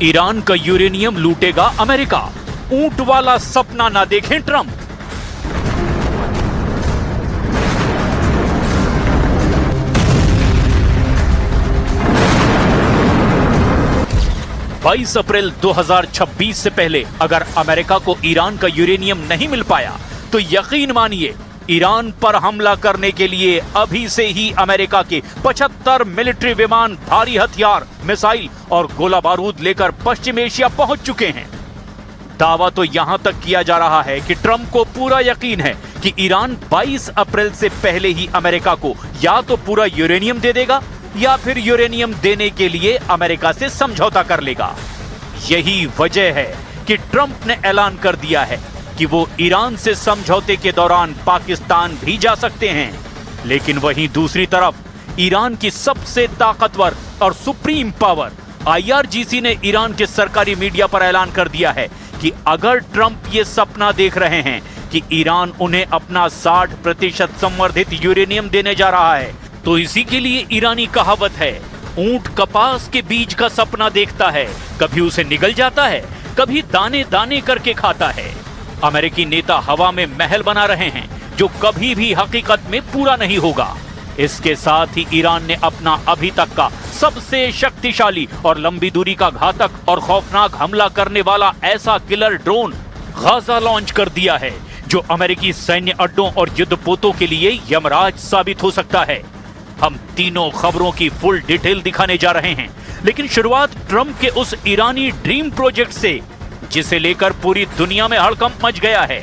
Iran का uranium लूटेगा America, ऊंट वाला सपना ना देखें ट्रंप। बाईस अप्रैल 2026 से पहले अगर अमेरिका को ईरान का यूरेनियम नहीं मिल पाया तो यकीन मानिए ईरान पर हमला करने के लिए अभी से ही अमेरिका के 75 मिलिट्री विमान, भारी हथियार, मिसाइल और गोला बारूद लेकर पश्चिम एशिया पहुंच चुके हैं। दावा तो यहां तक किया जा रहा है कि ट्रंप को पूरा यकीन है कि ईरान 22 अप्रैल से पहले ही अमेरिका को या तो पूरा यूरेनियम दे देगा या फिर यूरेनियम देने के लिए अमेरिका से समझौता कर लेगा। यही वजह है कि ट्रंप ने ऐलान कर दिया है कि वो ईरान से समझौते के दौरान पाकिस्तान भी जा सकते हैं। लेकिन वहीं दूसरी तरफ ईरान की सबसे ताकतवर और सुप्रीम पावर IRGC ने ईरान के सरकारी मीडिया पर ऐलान कर दिया है कि अगर ट्रंप ये सपना देख रहे हैं कि ईरान उन्हें अपना 60% संवर्धित यूरेनियम देने जा रहा है तो इसी के लिए ईरानी कहावत है, ऊंट कपास के बीज का सपना देखता है, कभी उसे निगल जाता है, कभी दाने दाने करके खाता है। अमेरिकी नेता हवा में महल बना रहे हैं जो कभी भी हकीकत में पूरा नहीं होगा। इसके साथ ही ईरान ने अपना अभी तक का सबसे शक्तिशाली और लंबी दूरी का घातक और खौफनाक हमला करने वाला ऐसा किलर ड्रोन गाजा लॉन्च कर दिया है जो अमेरिकी सैन्य अड्डों और युद्धपोतों के लिए यमराज साबित हो सकता है। हम तीनों खबरों की फुल डिटेल दिखाने जा रहे हैं, लेकिन शुरुआत ट्रंप के उस ईरानी ड्रीम प्रोजेक्ट से जिसे लेकर पूरी दुनिया में हड़कंप मच गया है।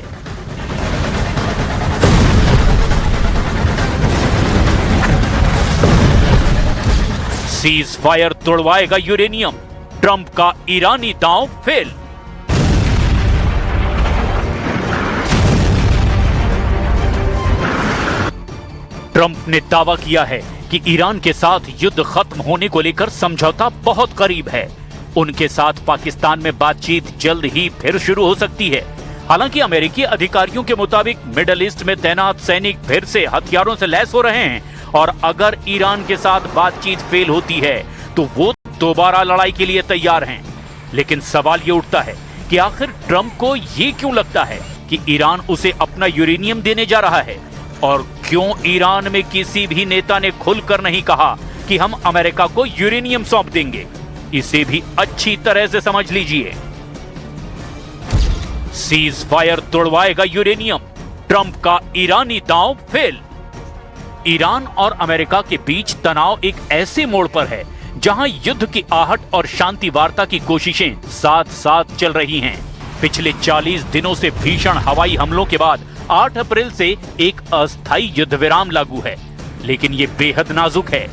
सीज फायर तोड़वाएगा यूरेनियम, ट्रंप का ईरानी दांव फेल। ट्रंप ने दावा किया है कि ईरान के साथ युद्ध खत्म होने को लेकर समझौता बहुत करीब है। उनके साथ पाकिस्तान में बातचीत जल्द ही फिर शुरू हो सकती है। हालांकि अमेरिकी अधिकारियों के मुताबिक मिडल ईस्ट में तैनात सैनिक फिर से हथियारों से लैस हो रहे हैं और अगर ईरान के साथ बातचीत फेल होती है तो वो दोबारा लड़ाई के लिए तैयार हैं। लेकिन सवाल ये उठता है कि आखिर ट्रंप को ये क्यों लगता है कि ईरान उसे अपना यूरेनियम देने जा रहा है, और क्यों ईरान में किसी भी नेता ने खुलकर नहीं कहा कि हम अमेरिका को यूरेनियम सौंप देंगे। इसे भी अच्छी तरह से समझ लीजिए। सीज फायर तोड़वाएगा यूरेनियम, ट्रंप का ईरानी दांव फेल। ईरान और अमेरिका के बीच तनाव एक ऐसे मोड़ पर है जहां युद्ध की आहट और शांति वार्ता की कोशिशें साथ साथ चल रही हैं। पिछले 40 दिनों से भीषण हवाई हमलों के बाद 8 अप्रैल से एक अस्थायी युद्ध विराम लागू है, लेकिन ये बेहद नाजुक है।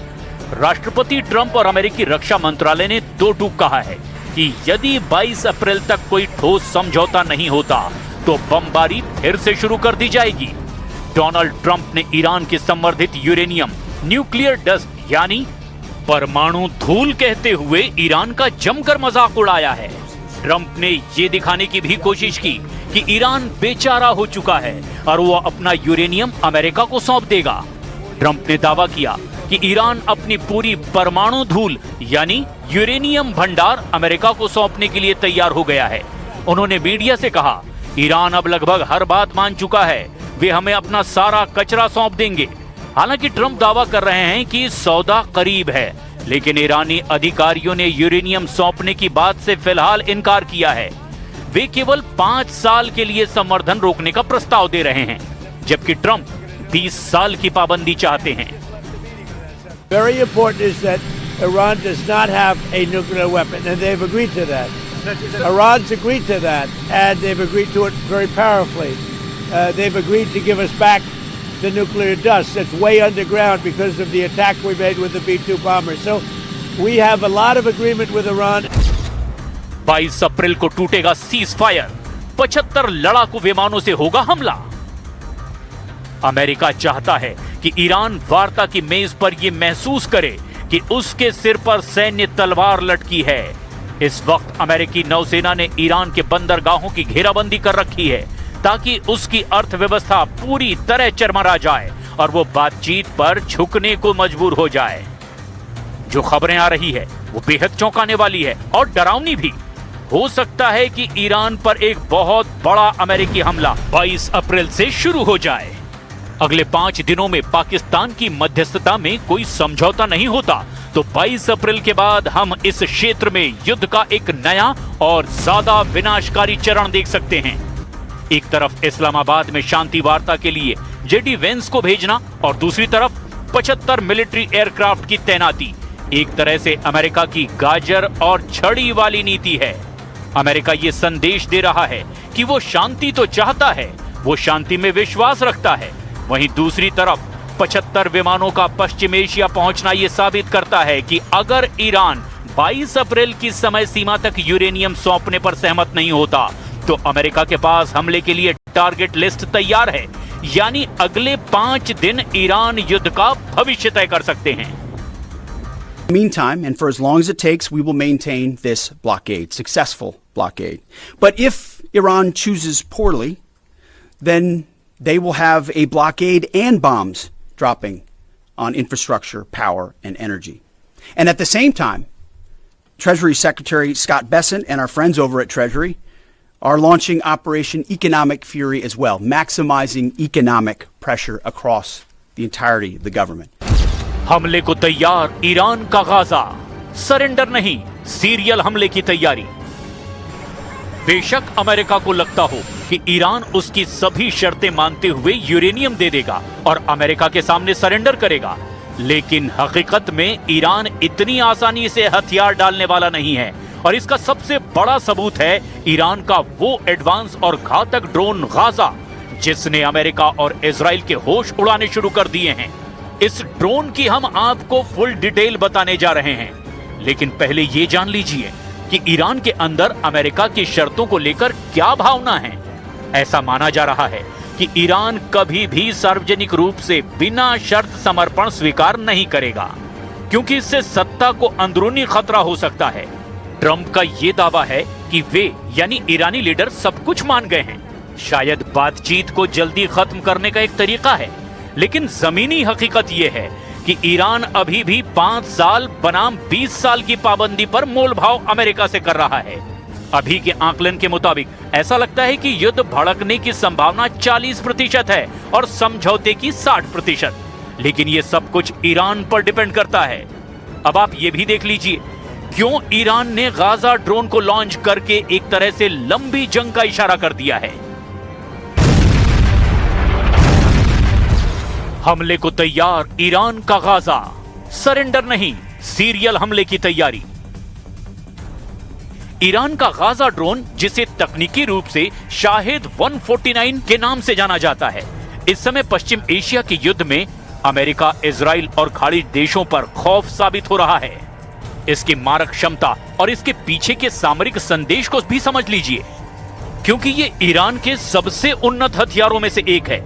राष्ट्रपति ट्रंप और अमेरिकी रक्षा मंत्रालय ने दो टूक कहा है कि यदि 22 अप्रैल तक कोई ठोस समझौता नहीं होता तो बमबारी फिर से शुरू कर दी जाएगी। डोनाल्ड ट्रंप ने ईरान के संवर्धित यूरेनियम, न्यूक्लियर डस्ट यानी परमाणु धूल कहते हुए ईरान का जमकर मजाक उड़ाया है। ट्रंप ने ये दिखाने की भी कोशिश की कि ईरान बेचारा हो चुका है और वो अपना यूरेनियम अमेरिका को सौंप देगा। ट्रंप ने दावा किया कि ईरान अपनी पूरी परमाणु धूल यानी यूरेनियम भंडार अमेरिका को सौंपने के लिए तैयार हो गया है। उन्होंने मीडिया से कहा, ईरान अब लगभग हर बात मान चुका है, वे हमें अपना सारा कचरा सौंप देंगे। हालांकि ट्रंप दावा कर रहे हैं कि सौदा करीब है, लेकिन ईरानी अधिकारियों ने यूरेनियम सौंपने की बात से फिलहाल इनकार किया है। वे केवल 5 साल के लिए संवर्धन रोकने का प्रस्ताव दे रहे हैं, जबकि ट्रंप 20 साल की पाबंदी चाहते हैं। Very important is that Iran does not have a nuclear weapon, and they've agreed to that. Iran's agreed to that, and they've agreed to it very powerfully. They've agreed to give us back the nuclear dust that's way underground because of the attack we made with the B-2 bomber. So we have a lot of agreement with Iran. 22 अप्रैल को टूटेगा cease fire, 75 लड़ाकू विमानों से होगा हमला। America चाहता है कि ईरान वार्ता की मेज पर यह महसूस करे कि उसके सिर पर सैन्य तलवार लटकी है। इस वक्त अमेरिकी नौसेना ने ईरान के बंदरगाहों की घेराबंदी कर रखी है ताकि उसकी अर्थव्यवस्था पूरी तरह चरमरा जाए और वो बातचीत पर झुकने को मजबूर हो जाए। जो खबरें आ रही है वो बेहद चौंकाने वाली है और डरावनी भी। हो सकता है कि ईरान पर एक बहुत बड़ा अमेरिकी हमला 22 अप्रैल से शुरू हो जाए। अगले 5 दिनों में पाकिस्तान की मध्यस्थता में कोई समझौता नहीं होता तो 22 अप्रैल के बाद हम इस क्षेत्र में युद्ध का एक नया और ज्यादा विनाशकारी चरण देख सकते हैं। एक तरफ इस्लामाबाद में शांति वार्ता के लिए जेडी वेंस को भेजना और दूसरी तरफ 75 मिलिट्री एयरक्राफ्ट की तैनाती एक तरह से अमेरिका की गाजर और छड़ी वाली नीति है। अमेरिका ये संदेश दे रहा है कि वो शांति तो चाहता है, वो शांति में विश्वास रखता है। वहीं दूसरी तरफ 75 विमानों का पश्चिम एशिया पहुंचना यह साबित करता है कि अगर ईरान 22 अप्रैल की समय सीमा तक यूरेनियम सौंपने पर सहमत नहीं होता तो अमेरिका के पास हमले के लिए टारगेट लिस्ट तैयार है। यानी अगले 5 दिन ईरान युद्ध का भविष्य तय कर सकते हैं। Meantime, and for as long as it takes, we will maintain this blockade, successful blockade. But if Iran chooses poorly, then they will have a blockade and bombs dropping on infrastructure, power, and energy. And at the same time, Treasury Secretary Scott Bessent and our friends over at Treasury are launching Operation Economic Fury as well, maximizing economic pressure across the entirety of the government. हमले को तैयार Iran का Gaza, surrender नहीं, serial हमले की तैयारी। बेशक America को लगता हो कि ईरान उसकी सभी शर्तें मानते हुए यूरेनियम दे देगा और अमेरिका के सामने सरेंडर करेगा, लेकिन हकीकत में ईरान इतनी आसानी से हथियार डालने वाला नहीं है। और इसका सबसे बड़ा सबूत है ईरान का वो एडवांस और घातक ड्रोन गाजा, जिसने अमेरिका और इजराइल के होश उड़ाने शुरू कर दिए हैं। इस ड्रोन की हम आपको फुल डिटेल बताने जा रहे हैं, लेकिन पहले ये जान लीजिए कि ईरान के अंदर अमेरिका की शर्तों को लेकर क्या भावना है। ऐसा माना जा रहा है कि ईरान कभी भी सार्वजनिक रूप से बिना शर्त समर्पण स्वीकार नहीं करेगा, क्योंकि इससे सत्ता को अंदरूनी खतरा हो सकता है। ट्रंप का यह दावा है कि वे यानी ईरानी लीडर सब कुछ मान गए हैं। शायद बातचीत को जल्दी खत्म करने का एक तरीका है, लेकिन जमीनी हकीकत यह है कि ईरान अभी भी 5 साल बनाम 20 साल की पाबंदी पर मोलभाव अमेरिका से कर रहा है। अभी के आकलन के मुताबिक ऐसा लगता है कि युद्ध भड़कने की संभावना 40% है और समझौते की 60%। लेकिन यह सब कुछ ईरान पर डिपेंड करता है। अब आप ये भी देख लीजिए क्यों ईरान ने गाजा ड्रोन को लॉन्च करके एक तरह से लंबी जंग का इशारा कर दिया है। हमले को तैयार ईरान का गाजा, सरेंडर नहीं, सीरियल हमले की तैयारी। ईरान का गाजा ड्रोन, जिसे तकनीकी रूप से शाहिद 149 के नाम से जाना जाता है, इस समय पश्चिम एशिया के युद्ध में अमेरिका, इजराइल और खाड़ी देशों पर खौफ साबित हो रहा है। इसकी मारक क्षमता और इसके पीछे के सामरिक संदेश को भी समझ लीजिए, क्योंकि ये ईरान के सबसे उन्नत हथियारों में से एक है।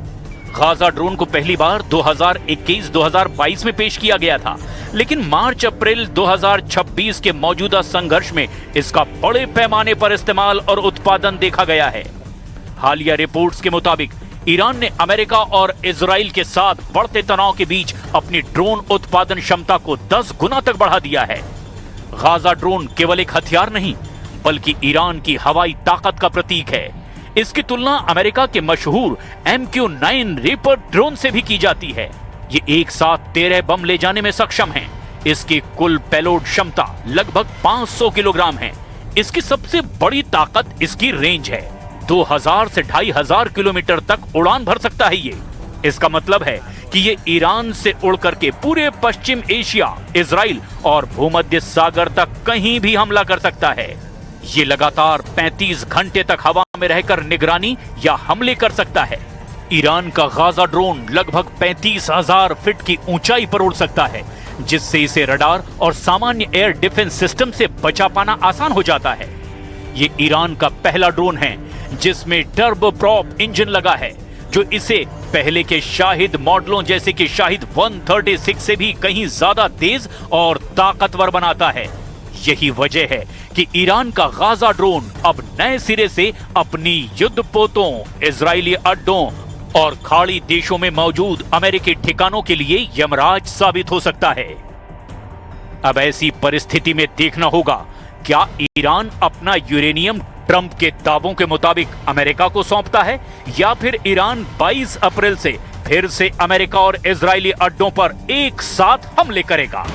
गाजा ड्रोन को पहली बार 2021-2022 में पेश किया गया था, लेकिन मार्च-अप्रैल 2026 के मौजूदा संघर्ष में इसका बड़े पैमाने पर इस्तेमाल और उत्पादन देखा गया है। हालिया रिपोर्ट्स के मुताबिक ईरान ने अमेरिका और इजराइल के साथ बढ़ते तनाव के बीच अपनी ड्रोन उत्पादन क्षमता को 10 गुना तक बढ़ा दिया है। गाजा ड्रोन केवल एक हथियार नहीं, बल्कि ईरान की हवाई ताकत का प्रतीक है। इसकी तुलना अमेरिका के मशहूर MQ-9 रीपर ड्रोन से भी की जाती है। ये एक साथ 13 बम ले जाने में सक्षम है। इसकी कुल पेलोड क्षमता लगभग 500 किलोग्राम है। इसकी सबसे बड़ी ताकत इसकी रेंज है। 2000 से 2500 किलोमीटर तक उड़ान भर सकता है ये। इसका मतलब है कि ये ईरान से उड़ करके पूरे पश्चिम एशिया, इजराइल और भूमध्य सागर तक कहीं भी हमला कर सकता है। ये लगातार 35 घंटे तक हवा में रहकर निगरानी या हमले कर सकता है। ईरान का गाजा ड्रोन लगभग 35,000 फीट की ऊंचाई पर उड़ सकता है, जिससे इसे रडार और सामान्य एयर डिफेंस सिस्टम से बचा पाना आसान हो जाता है। ये ईरान का पहला ड्रोन है जिसमें टर्बो प्रॉप इंजन लगा है, जो इसे पहले के शाहिद मॉडलों जैसे कि शाहिद 136 से भी कहीं ज्यादा तेज और ताकतवर बनाता है। यही वजह है कि ईरान का गाजा ड्रोन अब नए सिरे से अपनी युद्धपोतों, इजरायली अड्डों और खाड़ी देशों में मौजूद अमेरिकी ठिकानों के लिए यमराज साबित हो सकता है। अब ऐसी परिस्थिति में देखना होगा क्या ईरान अपना यूरेनियम ट्रंप के दावों के मुताबिक अमेरिका को सौंपता है या फिर ईरान 22 अप्रैल से फिर से अमेरिका और इजरायली अड्डों पर एक साथ हमले करेगा।